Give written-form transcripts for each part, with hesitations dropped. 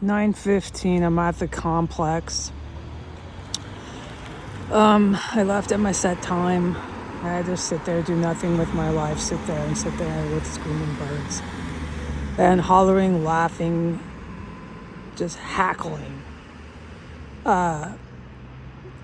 9:15. I'm at the complex. I left at my set time. I had to sit there, do nothing with my life, sit there with screaming birds. And hollering, laughing, just hackling.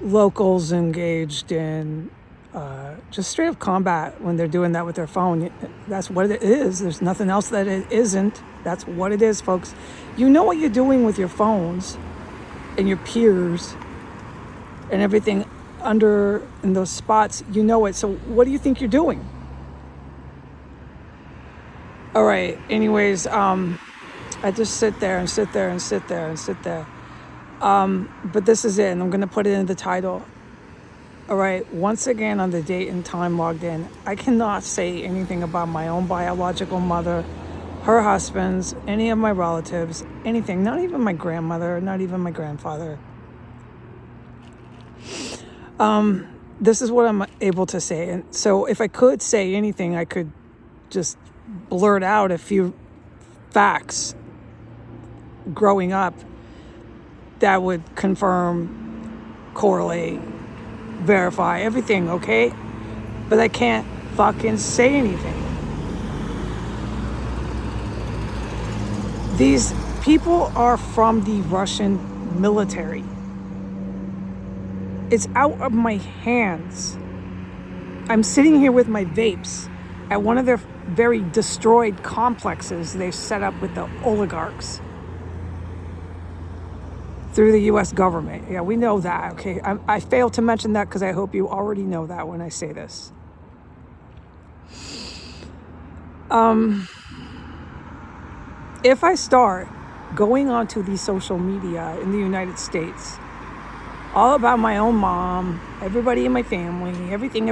Locals engaged in just straight up combat when they're doing that with their phone. That's what it is. There's nothing else that it isn't. That's what it is, folks. You know what you're doing with your phones and your peers and everything under in those spots. You know it. So what do you think you're doing? All right. Anyways, I just sit there. But this is it, and I'm going to put it in the title. All right, once again on the date and time logged in, I cannot say anything about my own biological mother, her husbands, any of my relatives, anything, not even my grandmother, not even my grandfather. This is what I'm able to say. And so if I could say anything, I could just blurt out a few facts growing up that would confirm, correlate, verify everything, okay? But I can't fucking say anything. These people are from the Russian military. It's out of my hands. I'm sitting here with my vapes at one of their very destroyed complexes they set up with the oligarchs through the U.S. government. Yeah, we know that, okay? I failed to mention that because I hope you already know that when I say this. If I start going onto the social media in the United States, all about my own mom, everybody in my family, everything,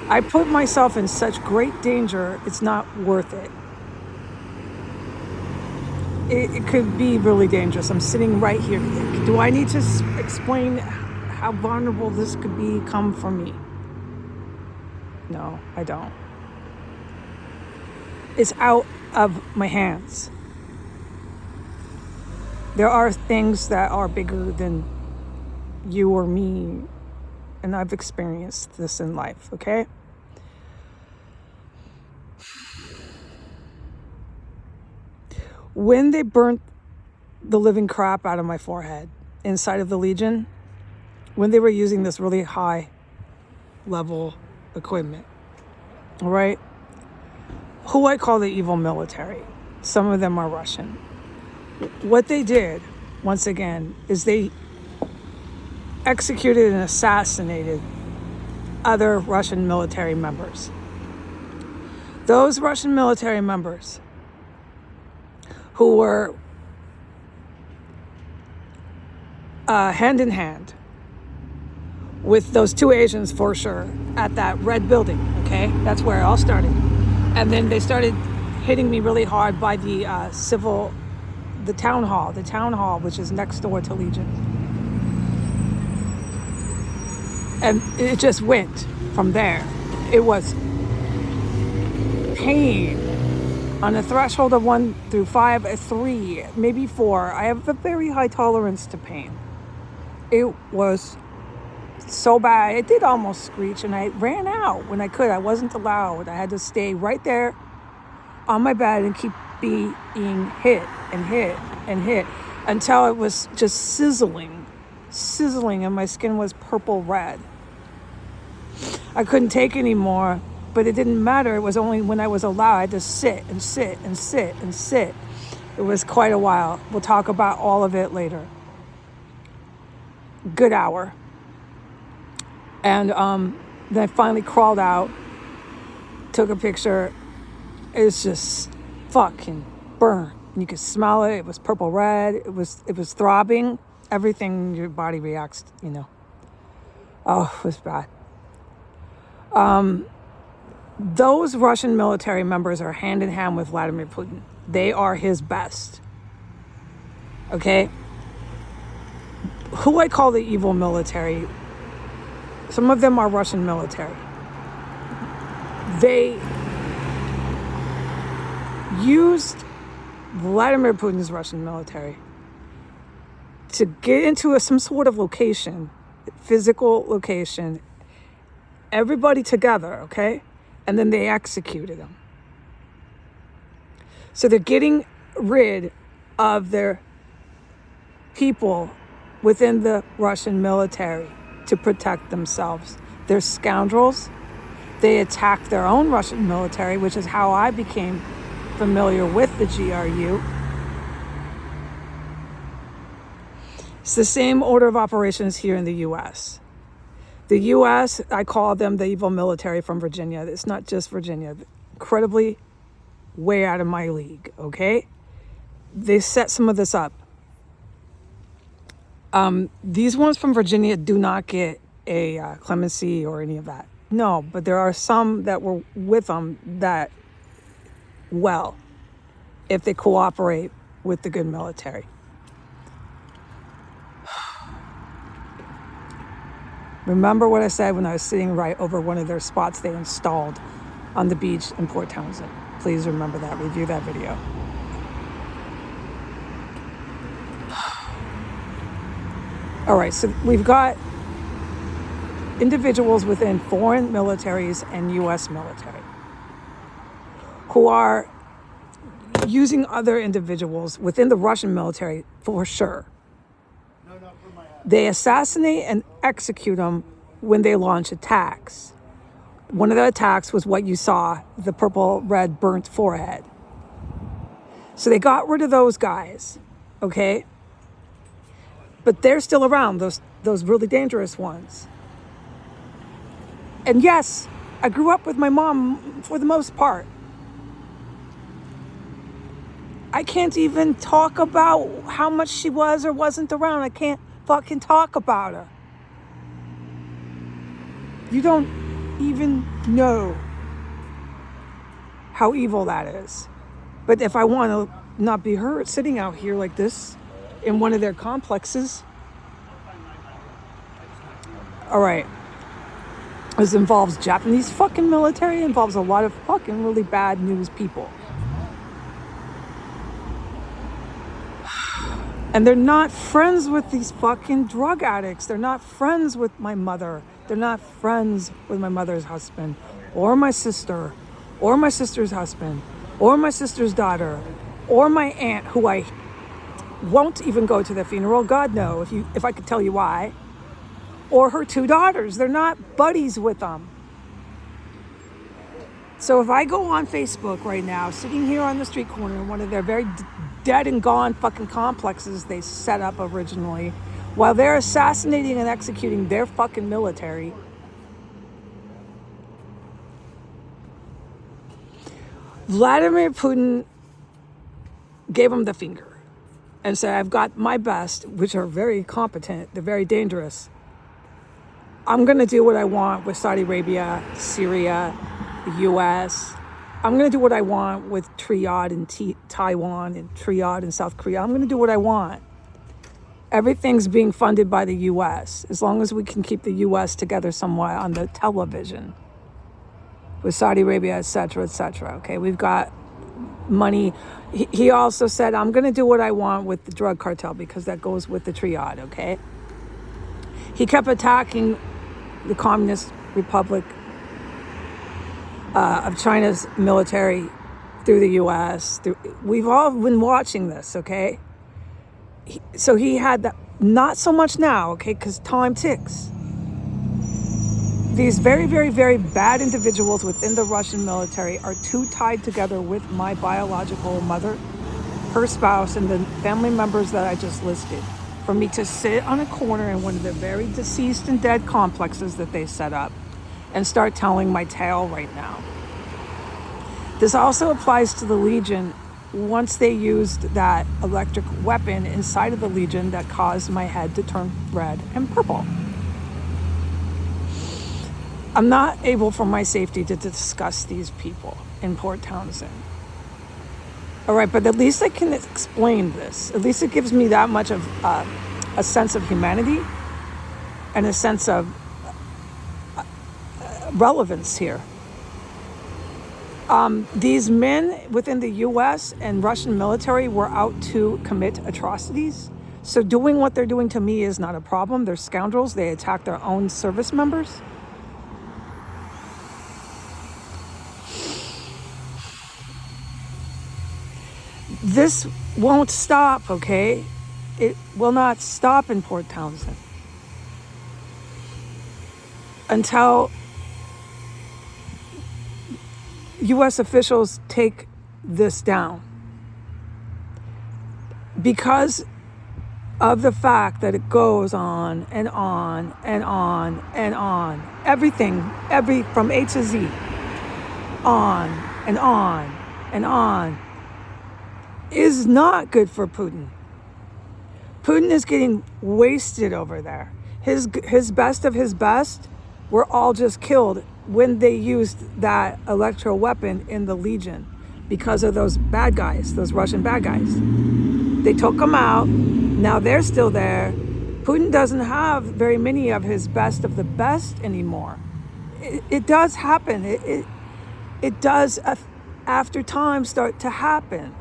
I put myself in such great danger, it's not worth it. It could be really dangerous. I'm sitting right here. Do I need to explain how vulnerable this could become for me? No, I don't. It's out of my hands. There are things that are bigger than you or me, and I've experienced this in life, okay? When they burnt the living crap out of my forehead inside of the Legion, when they were using this really high level equipment, all right, who I call the evil military, some of them are Russian. What they did, once again, is they executed and assassinated other Russian military members. Those Russian military members who were hand in hand with those two Asians for sure at that red building, okay? That's where it all started. And then they started hitting me really hard by the town hall, which is next door to Legion. And it just went from there. It was pain. On a threshold of 1 through 5, a 3, maybe 4, I have a very high tolerance to pain. It was so bad. It did almost screech, and I ran out when I could. I wasn't allowed. I had to stay right there on my bed and keep being hit until it was just sizzling, and my skin was purple red. I couldn't take anymore. But it didn't matter. It was only when I was allowed to sit. It was quite a while. We'll talk about all of it later. Good hour. And then I finally crawled out, took a picture. It's just fucking burned. You could smell it. It was purple red. It was throbbing. Everything your body reacts, you know. Oh, it was bad. Those Russian military members are hand in hand with Vladimir Putin. They are his best. Okay? Who I call the evil military, some of them are Russian military. They used Vladimir Putin's Russian military to get into some sort of location, physical location, everybody together, okay? And then they executed him. So they're getting rid of their people within the Russian military to protect themselves. They're scoundrels. They attacked their own Russian military, which is how I became familiar with the GRU. It's the same order of operations here in the U.S. The U.S., I call them the evil military from Virginia. It's not just Virginia. Incredibly way out of my league, okay? They set some of this up. These ones from Virginia do not get a clemency or any of that. No, but there are some that were with them that, well, if they cooperate with the good military. Remember what I said when I was sitting right over one of their spots they installed on the beach in Port Townsend. Please remember that. Review that video. All right, so we've got individuals within foreign militaries and U.S. military who are using other individuals within the Russian military for sure. They assassinate and execute them when they launch attacks. One of the attacks was what you saw, the purple, red, burnt forehead. So they got rid of those guys, okay? But they're still around, those really dangerous ones. And yes, I grew up with my mom for the most part. I can't even talk about how much she was or wasn't around. I can't fucking talk about her. You don't even know how evil that is. But if I want to not be hurt sitting out here like this in one of their complexes, all right. This involves Japanese fucking military, involves a lot of fucking really bad news people. And they're not friends with these fucking drug addicts. They're not friends with my mother. They're not friends with my mother's husband or my sister or my sister's husband or my sister's daughter or my aunt, who I won't even go to the funeral. God, no, if I could tell you why. Or her two daughters. They're not buddies with them. So if I go on Facebook right now, sitting here on the street corner in one of their very dead and gone fucking complexes they set up originally, while they're assassinating and executing their fucking military, Vladimir Putin gave them the finger and said, I've got my best, which are very competent, they're very dangerous. I'm going to do what I want with Saudi Arabia, Syria, the U.S. I'm going to do what I want with Triad in Taiwan and Triad in South Korea. I'm going to do what I want. Everything's being funded by the U.S. as long as we can keep the U.S. together somewhat on the television with Saudi Arabia, et cetera, okay? We've got money. He also said, I'm going to do what I want with the drug cartel because that goes with the Triad, okay? He kept attacking the Communist Republic of China's military through the U.S. We've all been watching this, okay? So he had that, not so much now, okay, because time ticks. These very, very, very bad individuals within the Russian military are too tied together with my biological mother, her spouse, and the family members that I just listed for me to sit on a corner in one of the very deceased and dead complexes that they set up and start telling my tale right now. This also applies to the Legion once they used that electric weapon inside of the Legion that caused my head to turn red and purple. I'm not able, for my safety, to discuss these people in Port Townsend. All right, but at least I can explain this. At least it gives me that much of a sense of humanity and a sense of relevance here. These men within the US and Russian military were out to commit atrocities. So doing what they're doing to me is not a problem. They're scoundrels. They attack their own service members. This won't stop, okay? It will not stop in Port Townsend until US officials take this down. Because of the fact that it goes on and on and on and on. Everything, from A to Z, on and on and on, is not good for Putin. Putin is getting wasted over there. His best of his best were all just killed when they used that electro weapon in the Legion because of those bad guys, those Russian bad guys. They took them out. Now they're still there. Putin doesn't have very many of his best of the best anymore. It does happen. It does, after time, start to happen.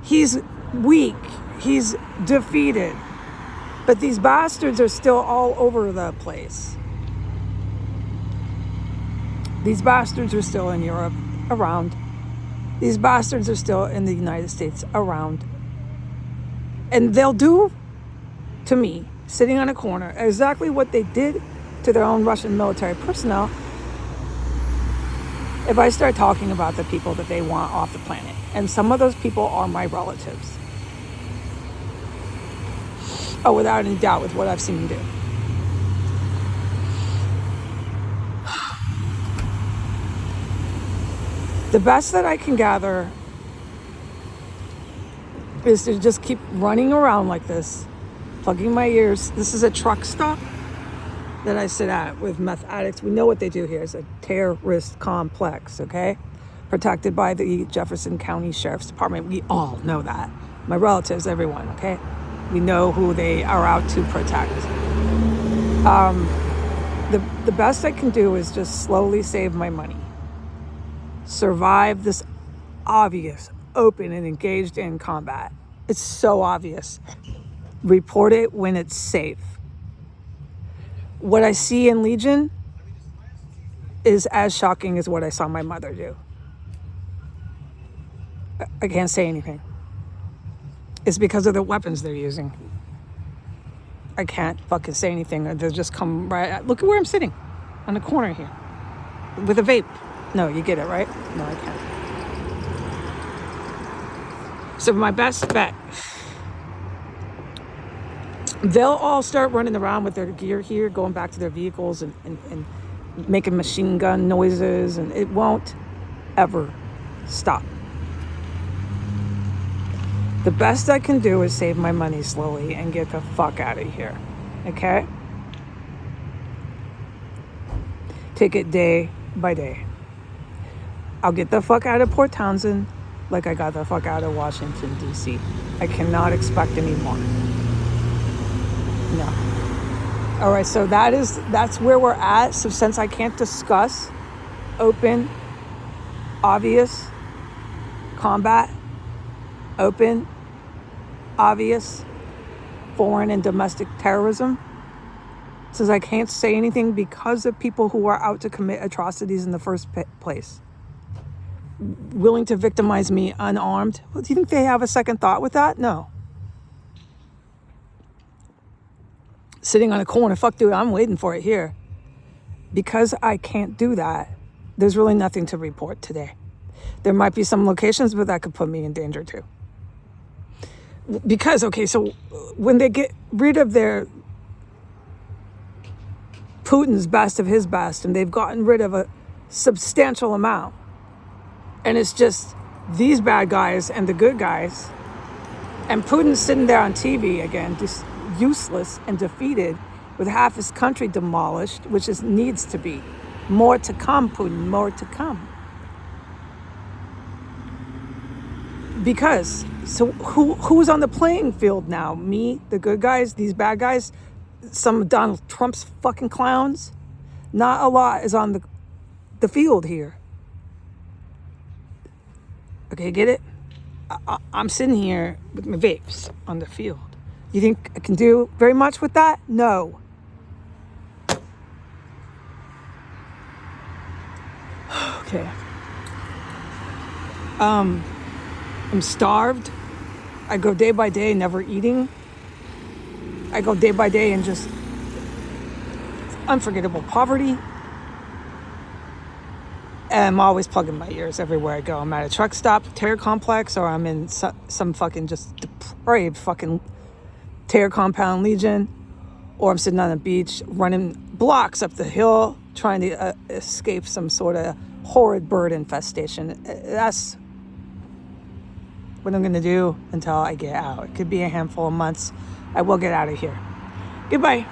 He's weak. He's defeated. But these bastards are still all over the place. These bastards are still in Europe, around. These bastards are still in the United States, around. And they'll do to me, sitting on a corner, exactly what they did to their own Russian military personnel if I start talking about the people that they want off the planet. And some of those people are my relatives. Oh, without any doubt, with what I've seen them do. The best that I can gather is to just keep running around like this, plugging my ears. This is a truck stop that I sit at with meth addicts. We know what they do here. It's a terrorist complex, okay? Protected by the Jefferson County Sheriff's Department. We all know that. My relatives, everyone, okay? We know who they are out to protect. The best I can do is just slowly save my money. Survive this obvious, open, and engaged in combat. It's so obvious. Report it when it's safe. What I see in Legion is as shocking as what I saw my mother do. I can't say anything. It's because of the weapons they're using. I can't fucking say anything. They'll just come right. Look at where I'm sitting, on the corner here, with a vape. No, you get it, right? No, I can't. So my best bet, they'll all start running around with their gear here, going back to their vehicles and making machine gun noises, and it won't ever stop. The best I can do is save my money slowly and get the fuck out of here, okay? Take it day by day. I'll get the fuck out of Port Townsend like I got the fuck out of Washington, D.C. I cannot expect any more. No. All right, so that's where we're at. So since I can't discuss open, obvious combat, open, obvious foreign and domestic terrorism, since I can't say anything because of people who are out to commit atrocities in the first place, willing to victimize me unarmed. Well, do you think they have a second thought with that? No. Sitting on a corner, fuck dude, I'm waiting for it here. Because I can't do that, there's really nothing to report today. There might be some locations, but that could put me in danger too. Because, okay, so when they get rid of their Putin's best of his best, and they've gotten rid of a substantial amount, and it's just these bad guys and the good guys, and Putin's sitting there on TV again, just useless and defeated, with half his country demolished, which needs to be. More to come, Putin, more to come. Because, so who's on the playing field now? Me, the good guys, these bad guys, some of Donald Trump's fucking clowns? Not a lot is on the field here. Okay, get it? I'm sitting here with my vapes on the field. You think I can do very much with that? No. Okay. I'm starved. I go day by day never eating. I go day by day in just unforgettable poverty. And I'm always plugging my ears everywhere I go. I'm at a truck stop, terror complex, or I'm in some fucking just depraved fucking terror compound legion, or I'm sitting on a beach running blocks up the hill trying to escape some sort of horrid bird infestation. That's what I'm going to do until I get out. It could be a handful of months. I will get out of here. Goodbye.